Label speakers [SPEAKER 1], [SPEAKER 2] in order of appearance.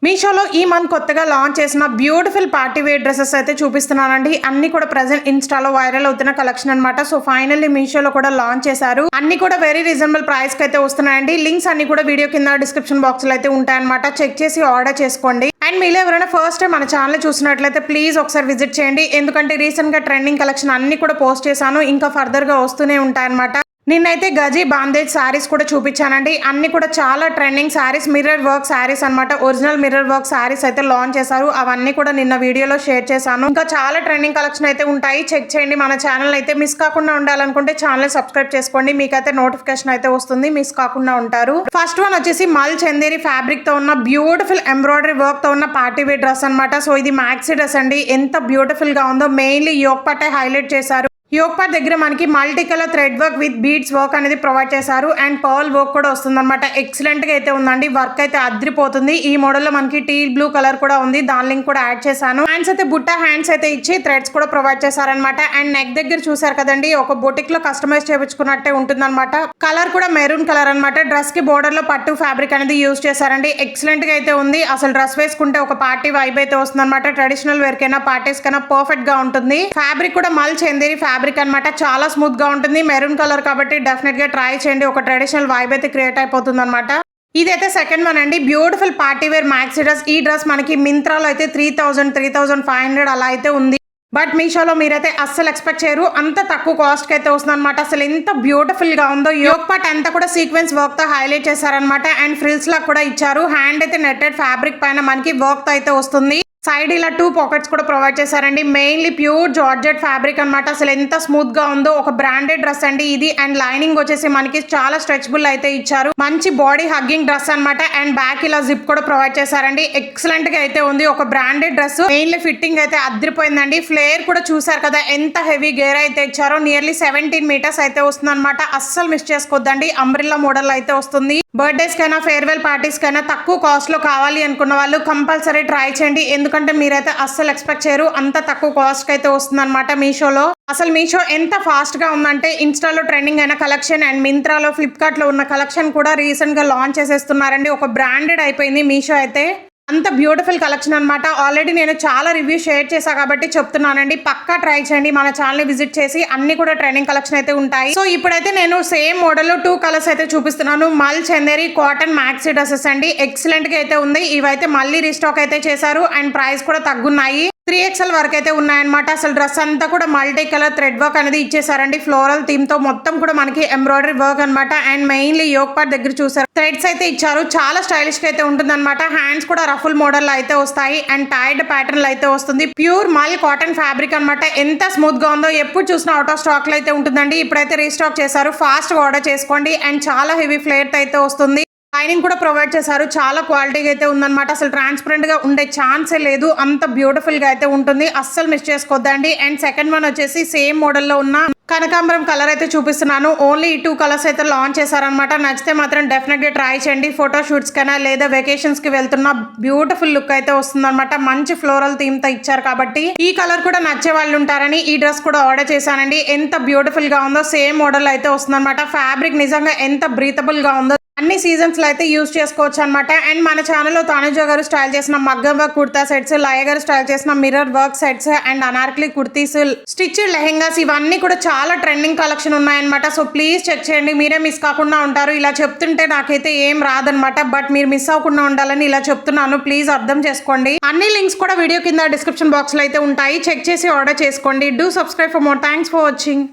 [SPEAKER 1] మీషోలో ఈ మంత్ కొత్తగా లాంచ్ చేసిన బ్యూటిఫుల్ పార్టీ వేర్ డ్రెస్సెస్ అయితే చూపిస్తున్నానండి. అన్ని కూడా ప్రెజెంట్ ఇన్స్టాలో వైరల్ అవుతున్న కలెక్షన్ అనమాట. సో ఫైనల్లీ మీషోలో కూడా లాంచ్ చేశారు. అన్ని కూడా వెరీ రీజనబుల్ ప్రైస్ కి అయితే వస్తున్నాయండి. లింక్స్ అన్ని కూడా వీడియో కింద డిస్క్రిప్షన్ బాక్స్ లో అయితే ఉంటాయన్నమాట. చెక్ చేసి ఆర్డర్ చేసుకోండి. అండ్ మీలో ఎవరైనా ఫస్ట్ టైం మన ఛానల్ చూసినట్లయితే ప్లీజ్ ఒకసారి విజిట్ చేయండి. ఎందుకంటే రీసెంట్ గా ట్రెండింగ్ కలెక్షన్ అన్ని కూడా పోస్ట్ చేశాను. ఇంకా ఫర్దర్ గా వస్తూనే ఉంటాయన్నమాట. నిన్నైతే గజీ బాందేజ్ శారీస్ కూడా చూపించానండి. అన్ని కూడా చాలా trending sarees, mirror work sarees అనమాట. ఒరిజినల్ మిర్రర్ వర్క్ శారీస్ అయితే లాంచ్ చేశారు. అవన్నీ కూడా నిన్న వీడియోలో షేర్ చేశాను. ఇంకా చాలా ట్రెండింగ్ కలెక్షన్ అయితే ఉంటాయి. చెక్ చేయండి. మన ఛానల్ అయితే మిస్ కాకుండా ఉండాలనుకుంటే ఛానల్ సబ్స్క్రైబ్ చేసుకోండి. మీకైతే నోటిఫికేషన్ అయితే వస్తుంది. మిస్ కాకుండా ఉంటారు. ఫస్ట్ వన్ వచ్చేసి మల్ చందేరి ఫ్యాబ్రిక్ తో ఉన్న బ్యూటిఫుల్ ఎంబ్రాయిడరీ వర్క్ తో ఉన్న పార్టీ వేర్ డ్రెస్ అనమాట. సో ఇది మ్యాక్సీ డ్రెస్ అండి. ఎంత బ్యూటిఫుల్ గా ఉందో. మెయిన్లీ యోక్ పట్టే హైలైట్ చేశారు. యోక్ పార్ట్ దగ్గర మనకి multi colour thread work with beads work అనేది ప్రొవైడ్ చేశారు. అండ్ పర్ల్ వర్క్ కూడా వస్తుంది అనమాట. ఎక్సలెంట్ గా అయితే ఉందండి. వర్క్ అయితే అద్రిపోతుంది. ఈ మోడల్ లో మనకి టీ బ్లూ కలర్ కూడా ఉంది. దాని లింక్ కూడా యాడ్ చేశాను. హ్యాండ్స్ అయితే బుట్ట హ్యాండ్స్ అయితే ఇచ్చి థ్రెడ్స్ కూడా ప్రొవైడ్ చేశారనమాట. అండ్ నెక్ దగ్గర చూసారు కదండి, ఒక బొటిక్ లో కస్టమైజ్ చేయించుకున్నట్టే ఉంటుందన్నమాట. కలర్ కూడా మెరూన్ కలర్ అనమాట. డ్రెస్ కి బోర్డర్ లో పట్టు ఫ్యాబ్రిక్ అనేది యూజ్ చేశారండి. ఎక్సలెంట్ గా అయితే ఉంది. అసలు డ్రెస్ వేసుకుంటే ఒక పార్టీ వైబ్ అయితే వస్తుంది అనమాట. ట్రెడిషనల్ వేర్ కైనా పార్టీస్ కైనా పర్ఫెక్ట్ గా ఉంటుంది. ఫ్యాబ్రిక్ కూడా మల్ చందేరి ఫ్యాబ్రిక్ అనమాట. చాలా స్మూత్ గా ఉంటుంది. మెరూన్ కలర్ కాబట్టి డెఫినెట్ గా ట్రై చేయండి. ఒక ట్రెడిషనల్ వైబ్ అయితే క్రియేట్ అయిపోతుంది అనమాట. ఇదైతే సెకండ్ వన్ అండి. Beautiful party wear maxi dress. ఈ డ్రెస్ మనకి మింత్రాలో అయితే 3,500 అలా అయితే ఉంది. బట్ మీషోలో మీరైతే అస్సలు ఎక్స్పెక్ట్ చేయరు. అంత తక్కువ కాస్ట్ కి అయితే వస్తుంది అనమాట. అసలు ఎంత బ్యూటిఫుల్ గా ఉందో. యోక్ పార్ట్ అంతా కూడా సీక్వెన్స్ వర్క్ తో హైలైట్ చేశారనమాట. అండ్ ఫ్రిల్స్ లా కూడా ఇచ్చారు. హ్యాండ్ అయితే నెట్టెడ్ ఫ్యాబ్రిక్ పైన మనకి వర్క్ తో అయితే వస్తుంది. సైడ్ ఇలా 2 పాకెట్స్ కూడా ప్రొవైడ్ చేశారండి. మెయిన్లీ ప్యూర్ జార్జెట్ ఫ్యాబ్రిక్ అనమాట. అసలు ఎంత స్మూత్ గా ఉందో. ఒక బ్రాండెడ్ డ్రెస్ అండి ఇది. అండ్ లైనింగ్ వచ్చేసి మనకి చాలా స్ట్రెచబుల్ అయితే ఇచ్చారు. మంచి బాడీ హగ్గింగ్ డ్రెస్ అనమాట. అండ్ బ్యాక్ ఇలా జిప్ కూడా ప్రొవైడ్ చేశారండి. ఎక్సలెంట్ గా అయితే ఉంది. ఒక బ్రాండెడ్ డ్రెస్. మెయిన్లీ ఫిట్టింగ్ అయితే అద్రిపోయిందండి. ఫ్లేర్ కూడా చూసారు కదా ఎంత హెవీ గేర్ అయితే ఇచ్చారో. నియర్లీ 17 మీటర్స్ అయితే వస్తుంది అనమాట. అస్సలు మిస్ చేసుకోవద్దండి. అంబ్రిల్లా మోడల్ అయితే వస్తుంది. బర్త్డేస్ కైనా ఫేర్వెల్ పార్టీస్ కైనా తక్కువ కాస్ట్ లో కావాలి అనుకున్న వాళ్ళు కంపల్సరీ ట్రై చేయండి. ఎందుకంటే మీరైతే అస్సలు ఎక్స్పెక్ట్ చేయరు. అంత తక్కువ కాస్ట్ కి అయితే వస్తుంది అనమాట మీషోలో. అసలు మీషో ఎంత ఫాస్ట్ గా ఉందంటే ఇన్స్టాలో ట్రెండింగ్ అయిన కలెక్షన్ అండ్ మింత్రాలో ఫ్లిప్కార్ట్ లో ఉన్న కలెక్షన్ కూడా రీసెంట్ గా లాంచ్ చేసేస్తున్నారండి. ఒక బ్రాండెడ్ అయిపోయింది మీషో అయితే. అంత బ్యూటిఫుల్ కలెక్షన్ అనమాట. ఆల్రెడీ నేను చాలా రివ్యూ షేర్ చేశా కాబట్టి చెప్తున్నానండి. పక్కా ట్రై చేయండి. మన ఛానల్ విజిట్ చేసి అన్ని కూడా ట్రెండింగ్ కలెక్షన్ అయితే ఉంటాయి. సో ఇప్పుడైతే నేను సేమ్ మోడల్ లో 2 కలర్స్ అయితే చూపిస్తున్నాను. మల్ చందేరి కాటన్ మ్యాక్సీ డ్రెస్సెస్ అండి. ఎక్సలెంట్ గా అయితే ఉంది. ఇవైతే మళ్ళీ రీస్టాక్ అయితే చేశారు. అండ్ ప్రైస్ కూడా తగ్గున్నాయి. 3XL వరకు అయితే ఉన్నాయన్నమాట. అసలు డ్రెస్ అంతా కూడా మల్టీ కలర్ థ్రెడ్ వర్క్ అనేది ఇచ్చేసారండి. ఫ్లోరల్ థీమ్ తో మొత్తం కూడా మనకి ఎంబ్రాయిడరీ వర్క్ అనమాట. అండ్ మెయిన్లీ యోక్ పార్ట్ దగ్గర చూసారు థ్రెడ్స్ అయితే ఇచ్చారు. చాలా స్టైలిష్ గా అయితే ఉంటుంది అనమాట. హ్యాండ్స్ కూడా రఫుల్ మోడల్ అయితే వస్తాయి. అండ్ టైడ్ ప్యాటర్న్ అయితే వస్తుంది. ప్యూర్ మల్ కాటన్ ఫ్యాబ్రిక్ అనమాట. ఎంత స్మూత్ గా ఉందో. ఎప్పుడు చూసినా అవుట్ ఆఫ్ స్టాక్ లో అయితే ఉంటుందండి. ఇప్పుడైతే రీస్టాక్ చేశారు. ఫాస్ట్ గా ఆర్డర్ చేసుకోండి. అండ్ చాలా హెవీ ఫ్లేర్ అయితే వస్తుంది. లైనింగ్ కూడా ప్రొవైడ్ చేశారు. చాలా క్వాలిటీగా అయితే ఉందన్నమాట. అసలు ట్రాన్స్పరెంట్ గా ఉండే ఛాన్సే లేదు. అంత బ్యూటిఫుల్ గా అయితే ఉంటుంది. అస్సలు మిస్ చేసుకోవద్దండి. అండ్ సెకండ్ వన్ వచ్చేసి సేమ్ మోడల్ లో ఉన్న కనకాంబరం కలర్ అయితే చూపిస్తున్నాను. ఓన్లీ ఈ 2 కలర్స్ అయితే లాంచ్ చేశారనమాట. నచ్చితే మాత్రం డెఫినెట్ గా ట్రై చేయండి. ఫోటో షూట్స్ కైనా లేదా వెకేషన్స్ కి వెళ్తున్న బ్యూటిఫుల్ లుక్ అయితే వస్తుంది అనమాట. మంచి ఫ్లోరల్ థీమ్ తో ఇచ్చారు కాబట్టి ఈ కలర్ కూడా నచ్చే వాళ్ళు ఉంటారని ఈ డ్రెస్ కూడా ఆర్డర్ చేశానండి. ఎంత బ్యూటిఫుల్ గా ఉందో. సేమ్ మోడల్ అయితే వస్తుంది అనమాట. ఫ్యాబ్రిక్ నిజంగా ఎంత బ్రీతబుల్ గా ఉందో. అన్ని సీజన్స్ లో అయితే యూజ్ చేసుకోవచ్చు అనమాట. అండ్ మన ఛానల్లో తనుజ గారు స్టైల్ చేసిన మగ్గం వర్క్ కుర్తా సెట్స్, లయ గారు స్టైల్ చేసిన mirror work sets and Anarkali kurtis, stitched lehengas ఇవన్నీ కూడా చాలా ట్రెండింగ్ కలెక్షన్ ఉన్నాయన్నమాట. సో ప్లీజ్ చెక్ చేయండి. మీరే మిస్ కాకుండా ఉంటారు. ఇలా చెప్తుంటే నాకైతే ఏం రాదనమాట. బట్ మీరు మిస్ అవ్వకుండా ఉండాలని ఇలా చెప్తున్నాను. ప్లీజ్ అర్థం చేసుకోండి. అన్ని లింక్స్ కూడా వీడియో కింద డిస్క్రిప్షన్ బాక్స్ లో అయితే ఉంటాయి. చెక్ చేసి ఆర్డర్ చేసుకోండి. Do subscribe for more. Thanks for watching.